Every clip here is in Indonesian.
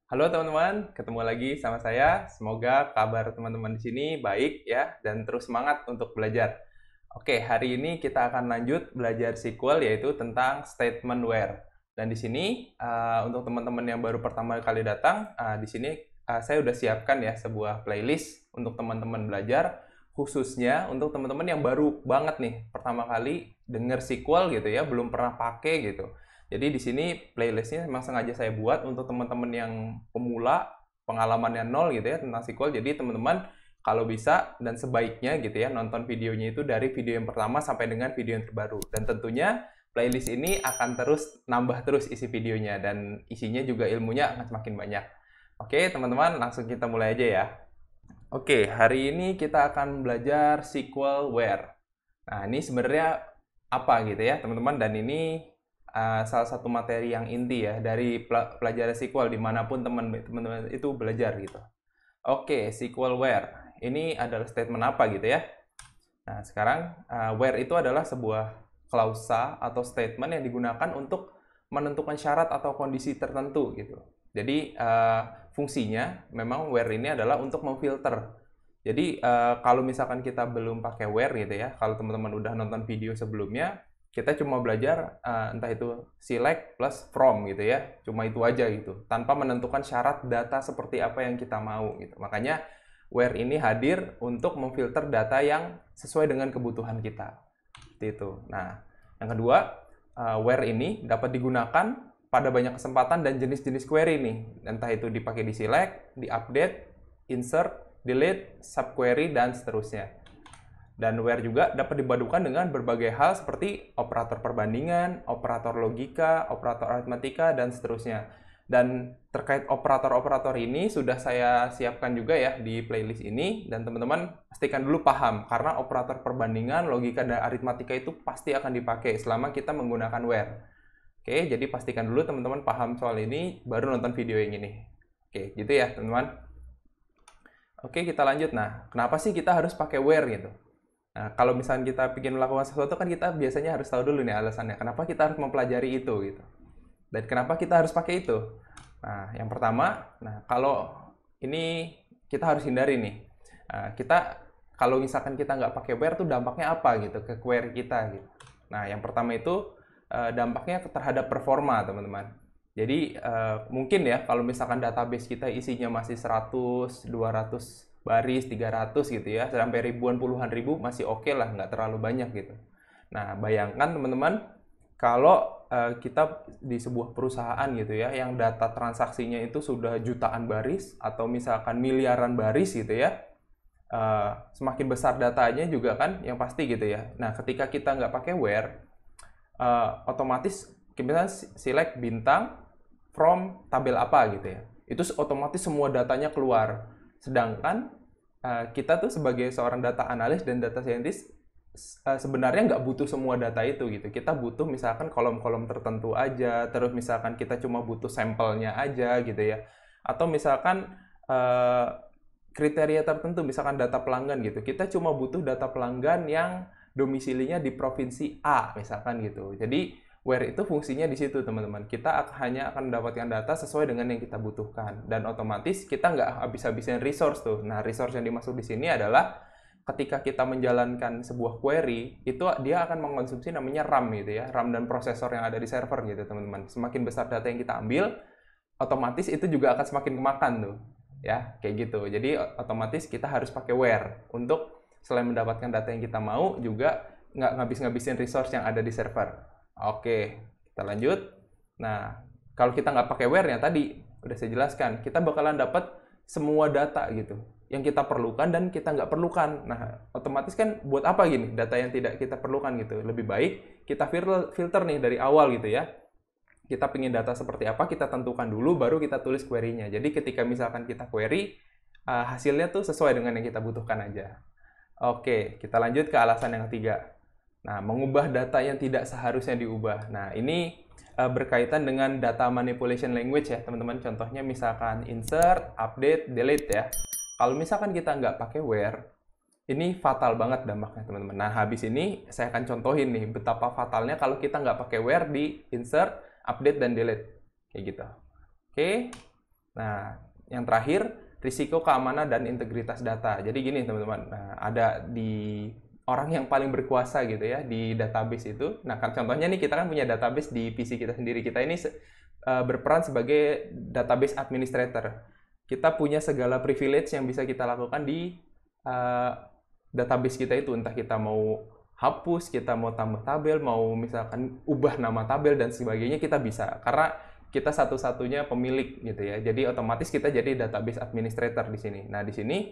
Halo teman-teman, ketemu lagi sama saya. Semoga kabar teman-teman di sini baik ya dan terus semangat untuk belajar. Oke, hari ini kita akan lanjut belajar SQL yaitu tentang statement where. Dan di sini untuk teman-teman yang baru pertama kali datang, di sini saya udah siapkan ya sebuah playlist untuk teman-teman belajar khususnya untuk teman-teman yang baru banget nih pertama kali denger SQL gitu ya, belum pernah pakai gitu. Jadi di sini playlistnya memang sengaja saya buat untuk teman-teman yang pemula, pengalamannya nol gitu ya tentang SQL. Jadi teman-teman kalau bisa dan sebaiknya gitu ya nonton videonya itu dari video yang pertama sampai dengan video yang terbaru. Dan tentunya playlist ini akan terus nambah terus isi videonya dan isinya juga ilmunya akan semakin banyak. Oke teman-teman, langsung kita mulai aja ya. Oke, hari ini kita akan belajar SQL where. Nah, ini sebenarnya apa gitu ya, teman-teman? Dan ini salah satu materi yang inti ya dari pelajaran SQL dimanapun teman-teman itu belajar gitu. Oke, SQL where. Ini adalah statement apa gitu ya? Nah, sekarang where itu adalah sebuah klausa atau statement yang digunakan untuk menentukan syarat atau kondisi tertentu gitu. Jadi fungsinya memang where ini adalah untuk memfilter. Jadi kalau misalkan kita belum pakai where gitu ya, kalau teman-teman udah nonton video sebelumnya, kita cuma belajar entah itu select plus from gitu ya, cuma itu aja gitu, tanpa menentukan syarat data seperti apa yang kita mau gitu. Makanya where ini hadir untuk memfilter data yang sesuai dengan kebutuhan kita. Seperti itu. Nah, yang kedua, where ini dapat digunakan pada banyak kesempatan dan jenis-jenis query nih. Entah itu dipakai di select, di update, insert, delete, subquery, dan seterusnya. Dan where juga dapat dipadukan dengan berbagai hal seperti operator perbandingan, operator logika, operator aritmatika, dan seterusnya. Dan terkait operator-operator ini sudah saya siapkan juga ya di playlist ini, dan teman-teman pastikan dulu paham, karena operator perbandingan, logika, dan aritmatika itu pasti akan dipakai selama kita menggunakan where. Oke, jadi pastikan dulu teman-teman paham soal ini, baru nonton video yang ini. Oke, gitu ya teman-teman. Oke, kita lanjut. Nah, kenapa sih kita harus pakai where gitu? Nah, kalau misalnya kita ingin melakukan sesuatu kan kita biasanya harus tahu dulu nih alasannya. Kenapa kita harus mempelajari itu gitu. Dan kenapa kita harus pakai itu? Nah, yang pertama, kalau ini kita harus hindari nih. Kita kalau misalkan kita nggak pakai where tuh dampaknya apa gitu ke query kita gitu. Nah, yang pertama itu dampaknya terhadap performa, teman-teman. Jadi mungkin ya kalau misalkan database kita isinya masih 100, 200 baris, 300 gitu ya, sampai ribuan, puluhan ribu masih oke lah, nggak terlalu banyak gitu. Nah, bayangkan teman-teman kalau kita di sebuah perusahaan gitu ya, yang data transaksinya itu sudah jutaan baris atau misalkan miliaran baris gitu ya, semakin besar datanya juga kan, yang pasti gitu ya. Nah, ketika kita nggak pakai where, otomatis misalnya select bintang from tabel apa gitu ya. Itu otomatis semua datanya keluar. Sedangkan kita tuh sebagai seorang data analis dan data scientist sebenarnya nggak butuh semua data itu gitu. Kita butuh misalkan kolom-kolom tertentu aja, terus misalkan kita cuma butuh sampelnya aja gitu ya. Atau misalkan kriteria tertentu, misalkan data pelanggan gitu. Kita cuma butuh data pelanggan yang domisilinya di provinsi A misalkan gitu. Jadi where itu fungsinya di situ teman-teman. Kita hanya akan mendapatkan data sesuai dengan yang kita butuhkan dan otomatis kita nggak habis-habisin resource tuh. Nah, resource yang dimaksud di sini adalah ketika kita menjalankan sebuah query itu dia akan mengkonsumsi namanya RAM gitu ya, RAM dan prosesor yang ada di server gitu teman-teman. Semakin besar data yang kita ambil, otomatis itu juga akan semakin kemakan tuh ya, kayak gitu. Jadi otomatis kita harus pakai where untuk selain mendapatkan data yang kita mau, juga nggak ngabis-ngabisin resource yang ada di server. Oke, kita lanjut. Nah, kalau kita nggak pakai where-nya tadi, udah saya jelaskan, kita bakalan dapat semua data gitu, yang kita perlukan dan kita nggak perlukan. Nah, otomatis kan buat apa gini, data yang tidak kita perlukan gitu. Lebih baik kita filter nih dari awal gitu ya. Kita pengen data seperti apa, kita tentukan dulu, baru kita tulis query-nya. Jadi ketika misalkan kita query, hasilnya tuh sesuai dengan yang kita butuhkan aja. Oke, kita lanjut ke alasan yang ketiga. Nah, mengubah data yang tidak seharusnya diubah. Nah, ini berkaitan dengan data manipulation language ya, teman-teman. Contohnya misalkan insert, update, delete ya. Kalau misalkan kita nggak pakai where, ini fatal banget dampaknya, teman-teman. Nah, habis ini saya akan contohin nih betapa fatalnya kalau kita nggak pakai where di insert, update, dan delete. Kayak gitu. Oke. Nah, yang terakhir, risiko keamanan dan integritas data. Jadi gini teman-teman, nah, ada di orang yang paling berkuasa gitu ya di database itu. Nah, contohnya nih kita kan punya database di PC kita sendiri. Kita ini berperan sebagai database administrator. Kita punya segala privilege yang bisa kita lakukan di uh, database kita itu. Entah kita mau hapus, kita mau tambah tabel, mau misalkan ubah nama tabel dan sebagainya, kita bisa. Karena kita satu-satunya pemilik gitu ya. Jadi otomatis kita jadi database administrator di sini. Nah, di sini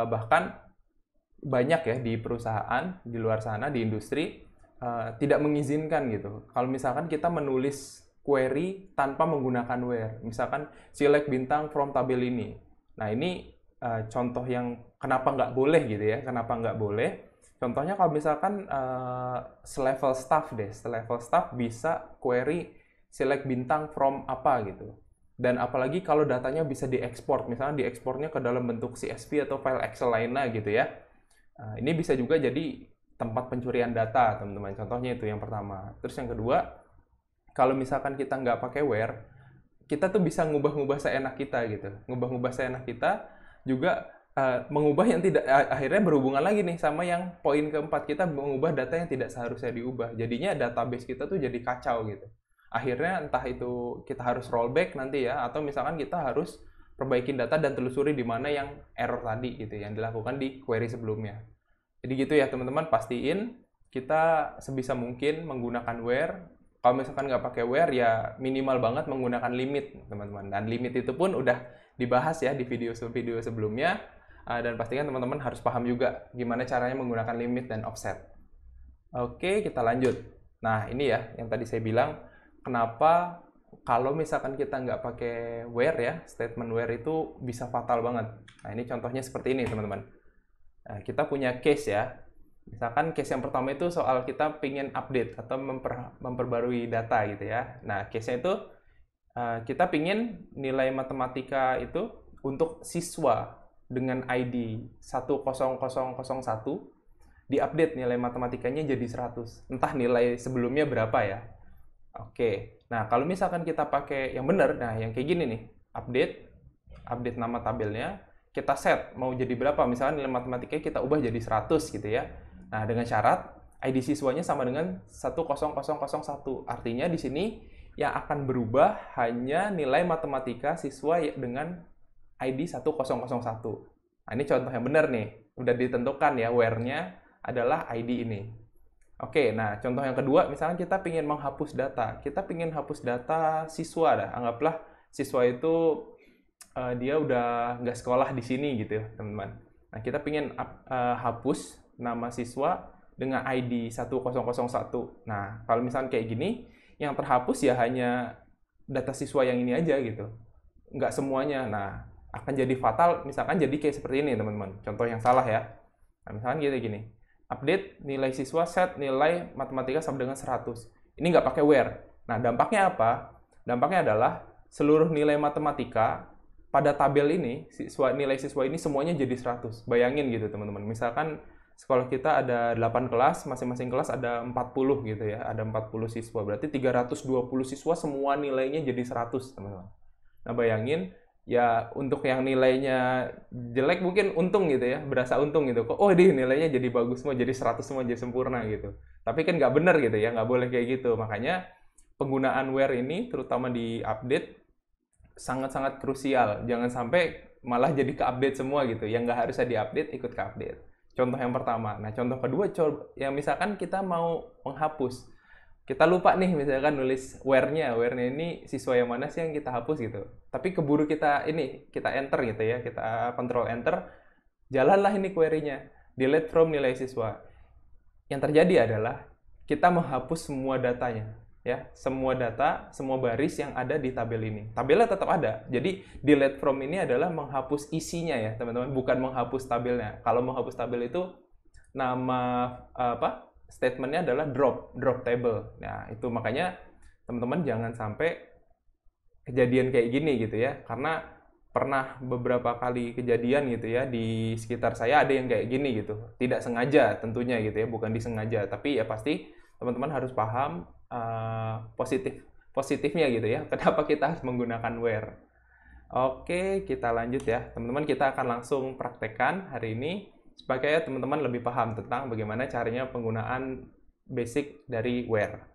bahkan banyak ya di perusahaan di luar sana di industri tidak mengizinkan gitu. Kalau misalkan kita menulis query tanpa menggunakan where, misalkan select bintang from tabel ini. Nah, ini contoh yang kenapa nggak boleh gitu ya. Kenapa nggak boleh? Contohnya kalau misalkan selevel staff deh, selevel staff bisa query select bintang from apa gitu. Dan apalagi kalau datanya bisa diekspor, misalnya diekspornya ke dalam bentuk CSV atau file Excel lainnya gitu ya. Ini bisa juga jadi tempat pencurian data, teman-teman. Contohnya itu yang pertama. Terus yang kedua, kalau misalkan kita nggak pakai where, kita tuh bisa ngubah-ngubah seenak kita gitu. Ngubah-ngubah seenak kita juga mengubah yang tidak akhirnya berhubungan lagi nih sama yang poin keempat, kita mengubah data yang tidak seharusnya diubah. Jadinya database kita tuh jadi kacau gitu. Akhirnya entah itu kita harus rollback nanti ya, atau misalkan kita harus perbaikin data dan telusuri di mana yang error tadi gitu yang dilakukan di query sebelumnya. Jadi gitu ya teman-teman, pastiin kita sebisa mungkin menggunakan where. Kalau misalkan nggak pakai where ya minimal banget menggunakan limit teman-teman. Dan limit itu pun udah dibahas ya di video-video sebelumnya. Dan pastikan teman-teman harus paham juga gimana caranya menggunakan limit dan offset. Oke, kita lanjut. Nah ini ya yang tadi saya bilang, kenapa kalau misalkan kita nggak pakai where ya, statement where itu bisa fatal banget. Nah, ini contohnya seperti ini, teman-teman. Nah, kita punya case ya. Misalkan case yang pertama itu soal kita pingin update atau memperbarui data gitu ya. Nah, case-nya itu kita pingin nilai matematika itu untuk siswa dengan ID 10001 diupdate nilai matematikanya jadi 100. Entah nilai sebelumnya berapa ya. Oke, nah kalau misalkan kita pakai yang benar, nah yang kayak gini nih, update nama tabelnya, kita set mau jadi berapa, misalkan nilai matematikanya kita ubah jadi 100 gitu ya. Nah dengan syarat ID siswanya sama dengan 10001, artinya di sini yang akan berubah hanya nilai matematika siswa dengan ID 1001. Nah ini contoh yang benar nih, udah ditentukan ya where-nya adalah ID ini. Oke, nah contoh yang kedua, misalnya kita ingin menghapus data. Kita ingin hapus data siswa dah. Anggaplah siswa itu dia udah nggak sekolah di sini gitu ya, teman-teman. Nah, kita ingin hapus nama siswa dengan ID 1001. Nah, kalau misalnya kayak gini, yang terhapus ya hanya data siswa yang ini aja gitu. Nggak semuanya. Nah, akan jadi fatal, misalkan jadi kayak seperti ini, teman-teman. Contoh yang salah ya. Nah, misalkan gini. Update nilai siswa set nilai matematika sama dengan 100. Ini nggak pakai where. Nah, dampaknya apa? Dampaknya adalah seluruh nilai matematika pada tabel ini, nilai siswa ini semuanya jadi 100. Bayangin gitu, teman-teman. Misalkan sekolah kita ada 8 kelas, masing-masing kelas ada 40 gitu ya. Ada 40 siswa. Berarti 320 siswa semua nilainya jadi 100, teman-teman. Nah, bayangin ya untuk yang nilainya jelek mungkin untung gitu ya, berasa untung gitu. Oh deh nilainya jadi bagus semua, jadi 100 semua, jadi sempurna gitu. Tapi kan nggak benar gitu ya, nggak boleh kayak gitu. Makanya penggunaan where ini terutama di update sangat-sangat krusial. Jangan sampai malah jadi ke-update semua gitu. Yang nggak harusnya di-update ikut ke-update. Contoh yang pertama. Nah contoh kedua, yang misalkan kita mau menghapus. Kita lupa nih misalkan nulis where-nya ini siswa yang mana sih yang kita hapus gitu. Tapi keburu kita enter gitu ya, kita control enter, jalanlah ini query-nya, delete from nilai siswa. Yang terjadi adalah kita menghapus semua datanya, ya, semua data, semua baris yang ada di tabel ini. Tabelnya tetap ada. Jadi delete from ini adalah menghapus isinya ya, teman-teman, bukan menghapus tabelnya. Kalau menghapus tabel itu nama statementnya adalah drop table. Nah, itu makanya teman-teman jangan sampai kejadian kayak gini gitu ya. Karena pernah beberapa kali kejadian gitu ya di sekitar saya ada yang kayak gini gitu. Tidak sengaja tentunya gitu ya, bukan disengaja. Tapi ya pasti teman-teman harus paham positifnya gitu ya. Kenapa kita harus menggunakan where. Oke, kita lanjut ya. Teman-teman, kita akan langsung praktekkan hari ini supaya teman-teman lebih paham tentang bagaimana caranya penggunaan basic dari where.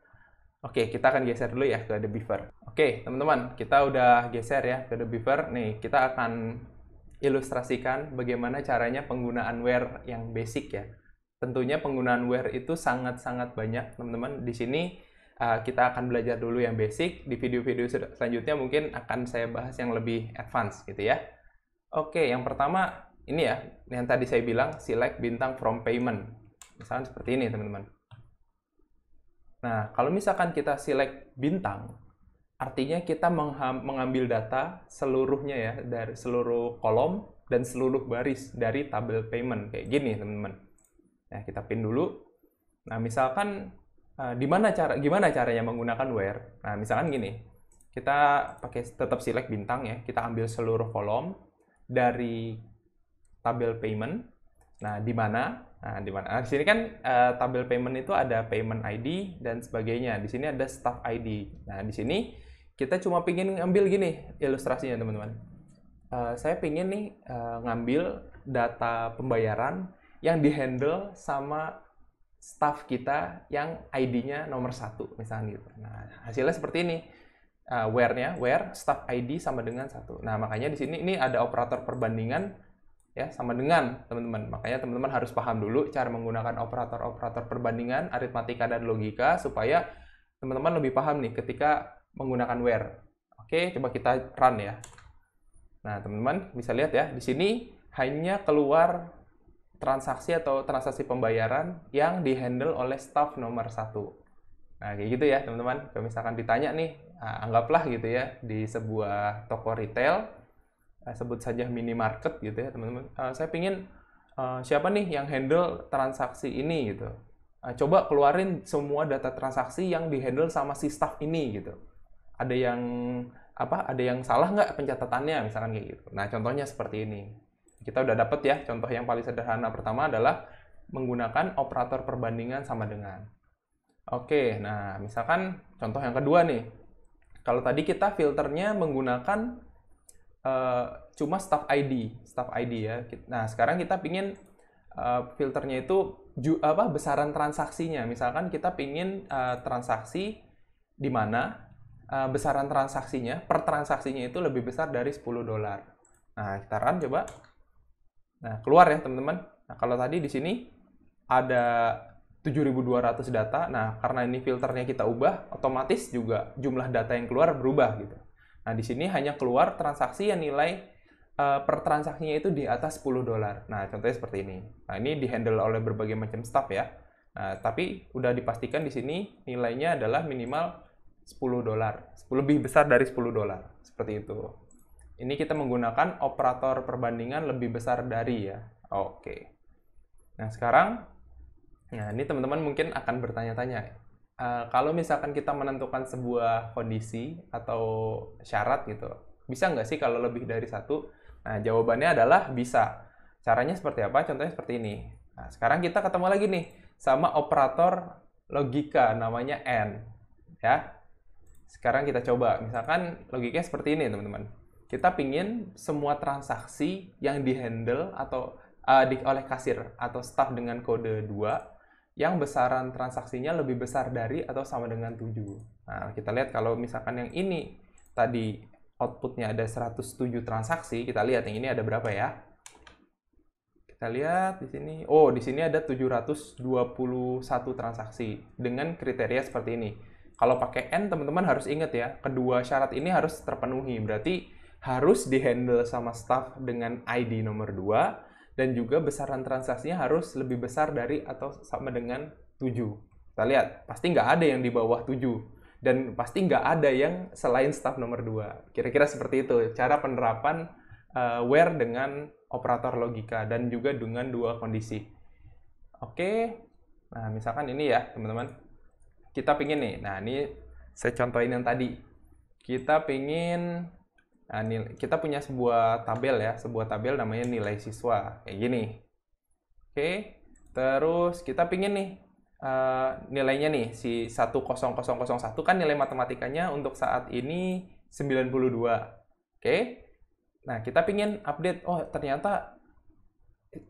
Oke, kita akan geser dulu ya ke The Beaver. Oke, teman-teman, kita udah geser ya ke The Beaver. Nih, kita akan ilustrasikan bagaimana caranya penggunaan where yang basic ya. Tentunya penggunaan where itu sangat-sangat banyak, teman-teman. Di sini kita akan belajar dulu yang basic. Di video-video selanjutnya mungkin akan saya bahas yang lebih advance gitu ya. Oke, yang pertama ini ya, yang tadi saya bilang select bintang from payment. Misalkan seperti ini, teman-teman. Nah, kalau misalkan kita select bintang, artinya kita mengambil data seluruhnya ya, dari seluruh kolom dan seluruh baris dari tabel payment. Kayak gini, teman-teman. Nah, kita pin dulu. Nah, misalkan gimana caranya menggunakan where? Nah, misalkan gini, kita pakai tetap select bintang ya, kita ambil seluruh kolom dari tabel payment. Nah, di mana? Nah, di mana? Nah, di sini kan tabel payment itu ada payment ID dan sebagainya. Di sini ada staff ID. Nah, di sini kita cuma pingin ngambil gini ilustrasinya, teman-teman. Saya pingin nih ngambil data pembayaran yang dihandle sama staff kita yang ID-nya nomor 1, misalnya gitu. Nah, hasilnya seperti ini. Where staff ID sama dengan 1. Nah, makanya di sini ini ada operator perbandingan ya sama dengan, teman-teman. Makanya teman-teman harus paham dulu cara menggunakan operator-operator perbandingan, aritmatika dan logika supaya teman-teman lebih paham nih ketika menggunakan where. Oke, coba kita run ya. Nah, teman-teman bisa lihat ya, di sini hanya keluar transaksi atau transaksi pembayaran yang dihandle oleh staff nomor 1. Nah, kayak gitu ya, teman-teman. Kalau misalkan ditanya nih, anggaplah gitu ya, di sebuah toko retail, sebut saja minimarket gitu ya, teman-teman. Saya pingin siapa nih yang handle transaksi ini gitu. Coba keluarin semua data transaksi yang dihandle sama si staff ini gitu. Ada yang salah nggak pencatatannya, misalkan kayak gitu. Nah, contohnya seperti ini. Kita udah dapet ya, contoh yang paling sederhana pertama adalah menggunakan operator perbandingan sama dengan. Oke, nah misalkan contoh yang kedua nih. Kalau tadi kita filternya menggunakan cuma staff ID ya. Nah, sekarang kita pingin filternya itu besaran transaksinya. Misalkan kita pingin transaksi di mana besaran transaksinya, per transaksinya itu lebih besar dari $10. Nah, kita run coba. Nah, keluar ya, teman-teman. Nah, kalau tadi di sini ada 7.200 data. Nah, karena ini filternya kita ubah, otomatis juga jumlah data yang keluar berubah gitu. Nah, di sini hanya keluar transaksi yang nilai per transaksinya itu di atas $10. Nah, contohnya seperti ini. Nah, ini dihandle oleh berbagai macam staff ya. Nah, tapi udah dipastikan di sini nilainya adalah minimal $10. Lebih besar dari $10. Seperti itu. Ini kita menggunakan operator perbandingan lebih besar dari ya. Oke. Nah, sekarang, nah ini teman-teman mungkin akan bertanya-tanya. Kalau misalkan kita menentukan sebuah kondisi atau syarat gitu, bisa nggak sih kalau lebih dari satu? Nah, jawabannya adalah bisa. Caranya seperti apa? Contohnya seperti ini. Nah, sekarang kita ketemu lagi nih sama operator logika namanya AND. Ya. Sekarang kita coba. Misalkan logikanya seperti ini, teman-teman. Kita pingin semua transaksi yang dihandle atau oleh kasir atau staff dengan kode 2 yang besaran transaksinya lebih besar dari atau sama dengan 7. Nah, kita lihat kalau misalkan yang ini tadi outputnya ada 107 transaksi, kita lihat yang ini ada berapa ya? Kita lihat di sini. Oh, di sini ada 721 transaksi dengan kriteria seperti ini. Kalau pakai N, teman-teman harus ingat ya, kedua syarat ini harus terpenuhi. Berarti harus dihandle sama staff dengan ID nomor 2 dan juga besaran transaksinya harus lebih besar dari atau sama dengan 7. Kita lihat, pasti nggak ada yang di bawah 7 dan pasti nggak ada yang selain staff nomor 2. Kira-kira seperti itu cara penerapan where dengan operator logika dan juga dengan dua kondisi. Oke, nah misalkan ini ya teman-teman, kita pingin nih, nah ini saya contohin yang tadi, kita pingin. Nah, kita punya sebuah tabel namanya nilai siswa, kayak gini. Oke, terus kita pingin nih, nilainya nih, si 10001 kan nilai matematikanya untuk saat ini 92. Oke, Nah, kita pingin update, oh ternyata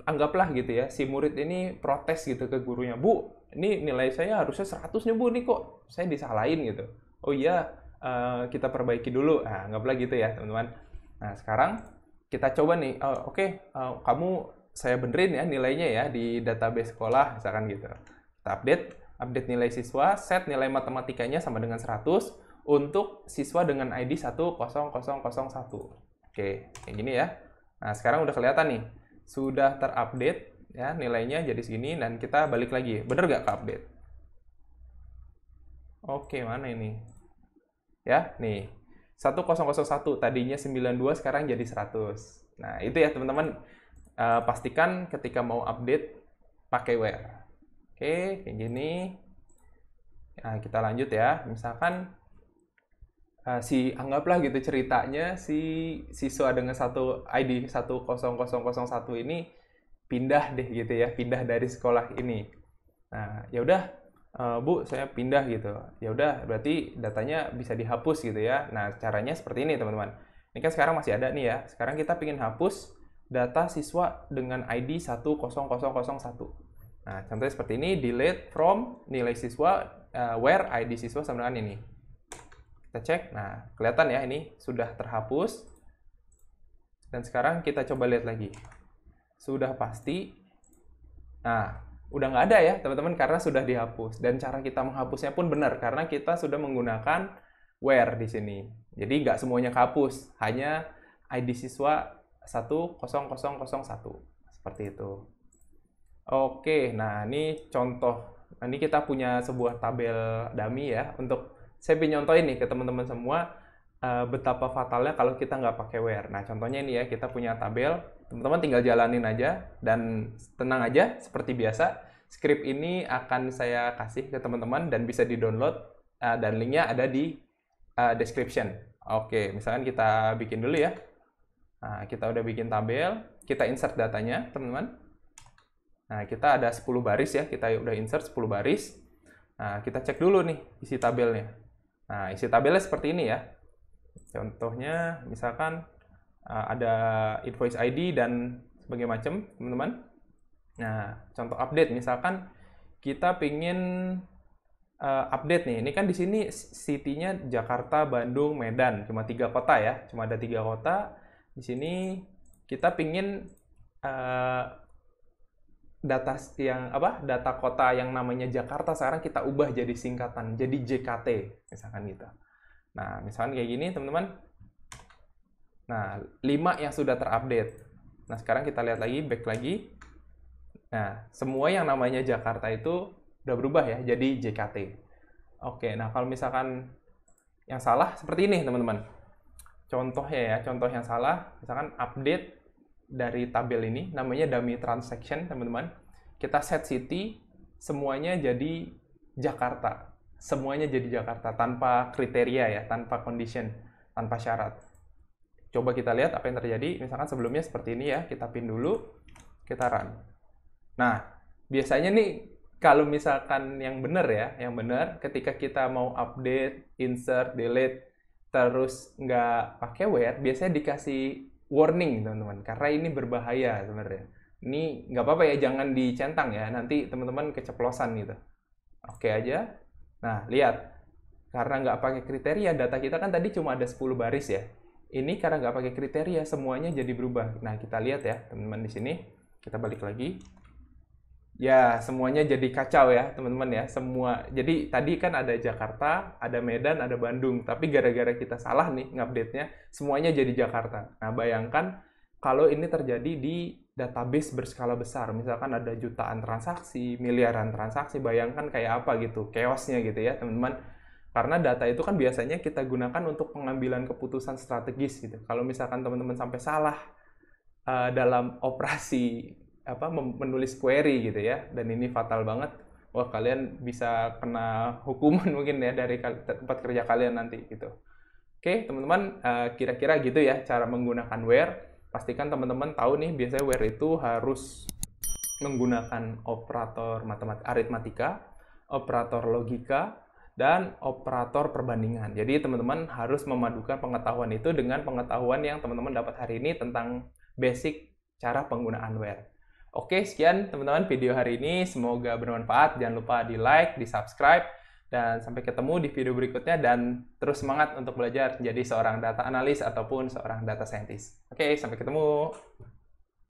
anggaplah gitu ya, si murid ini protes gitu ke gurunya, Bu, ini nilai saya harusnya 100 nih Bu, ini kok saya disalahin gitu. Oh iya, kita perbaiki dulu. Nah, anggaplah gitu ya teman-teman. Nah, sekarang kita coba nih, oke, kamu saya benerin ya nilainya ya di database sekolah, misalkan gitu. Kita update nilai siswa, set nilai matematikanya sama dengan 100 untuk siswa dengan ID 10001. Oke, kayak gini ya. Nah, sekarang udah kelihatan nih, sudah terupdate ya nilainya jadi segini, dan kita balik lagi. Bener nggak ke update? Oke, mana ini? Ya, nih. 1001 tadinya 92 sekarang jadi 100. Nah, itu ya teman-teman. Pastikan ketika mau update pakai where. Oke, kayak gini. Nah, kita lanjut ya. Misalkan anggaplah gitu ceritanya si siswa dengan satu ID 10001 ini pindah deh gitu ya, pindah dari sekolah ini. Nah, ya udah, Bu, saya pindah gitu. Ya udah, berarti datanya bisa dihapus gitu ya. Nah, caranya seperti ini, teman-teman. Ini kan sekarang masih ada nih ya. Sekarang kita ingin hapus data siswa dengan ID 10001. Nah, contohnya seperti ini, delete from nilai siswa, where ID siswa sama dengan ini. Kita cek, nah kelihatan ya ini sudah terhapus. Dan sekarang kita coba lihat lagi. Sudah pasti. Nah, udah nggak ada ya teman-teman karena sudah dihapus. Dan cara kita menghapusnya pun benar karena kita sudah menggunakan where di sini. Jadi nggak semuanya kehapus, hanya ID siswa 10001. Seperti itu. Oke, nah ini contoh. Nah, ini kita punya sebuah tabel dummy ya untuk saya ingin nyontohin nih ke teman-teman semua betapa fatalnya kalau kita nggak pakai where. Nah, contohnya ini ya, kita punya tabel. Teman-teman tinggal jalanin aja dan tenang aja seperti biasa. Script ini akan saya kasih ke teman-teman dan bisa di-download dan linknya ada di description. Oke, misalkan kita bikin dulu ya. Nah, kita udah bikin tabel, kita insert datanya, teman-teman. Nah, kita ada 10 baris ya, kita udah insert 10 baris. Nah, kita cek dulu nih isi tabelnya. Nah, isi tabelnya seperti ini ya. Contohnya, misalkan ada invoice ID dan sebagainya macam, teman-teman. Nah, contoh update, misalkan kita pingin update nih. Ini kan di sini city-nya Jakarta, Bandung, Medan, cuma 3 kota ya. Cuma ada 3 kota. Di sini kita pingin data kota yang namanya Jakarta sekarang kita ubah jadi singkatan, jadi JKT misalkan gitu. Nah, misalkan kayak gini teman-teman. Nah, 5 yang sudah terupdate. Nah, sekarang kita lihat lagi, back lagi. Nah, semua yang namanya Jakarta itu udah berubah ya jadi JKT. Oke, nah kalau misalkan yang salah seperti ini teman-teman. Contohnya ya, contoh yang salah, misalkan update dari tabel ini, namanya dummy transaction, teman-teman. Kita set city, semuanya jadi Jakarta. Semuanya jadi Jakarta, tanpa kriteria ya, tanpa condition, tanpa syarat. Coba kita lihat apa yang terjadi. Misalkan sebelumnya seperti ini ya, kita pin dulu, kita run. Nah, biasanya nih, kalau misalkan yang benar ya, yang benar, ketika kita mau update, insert, delete, terus nggak pakai where, biasanya dikasih warning teman-teman, karena ini berbahaya sebenarnya. Ini nggak apa-apa ya, jangan dicentang ya, nanti teman-teman keceplosan gitu. Oke aja. Nah, lihat. Karena nggak pakai kriteria, data kita kan tadi cuma ada 10 baris ya. Ini karena nggak pakai kriteria, semuanya jadi berubah. Nah, kita lihat ya, teman-teman di sini. Kita balik lagi. Ya, semuanya jadi kacau ya, teman-teman ya. Semua. Jadi tadi kan ada Jakarta, ada Medan, ada Bandung. Tapi gara-gara kita salah nih ngupdate-nya, semuanya jadi Jakarta. Nah, bayangkan kalau ini terjadi di database berskala besar. Misalkan ada jutaan transaksi, miliaran transaksi, bayangkan kayak apa gitu, chaos-nya gitu ya, teman-teman. Karena data itu kan biasanya kita gunakan untuk pengambilan keputusan strategis gitu. Kalau misalkan teman-teman sampai salah dalam operasi menulis query gitu ya, dan ini fatal banget, wah kalian bisa kena hukuman mungkin ya dari tempat kerja kalian nanti gitu. Oke teman-teman, kira-kira gitu ya cara menggunakan where. Pastikan teman-teman tahu nih, biasanya where itu harus menggunakan operator aritmatika, operator logika, dan operator perbandingan. Jadi teman-teman harus memadukan pengetahuan itu dengan pengetahuan yang teman-teman dapat hari ini tentang basic cara penggunaan where. Oke, sekian teman-teman video hari ini. Semoga bermanfaat. Jangan lupa di like, di subscribe, dan sampai ketemu di video berikutnya. Dan terus semangat untuk belajar jadi seorang data analis ataupun seorang data scientist. Oke, sampai ketemu.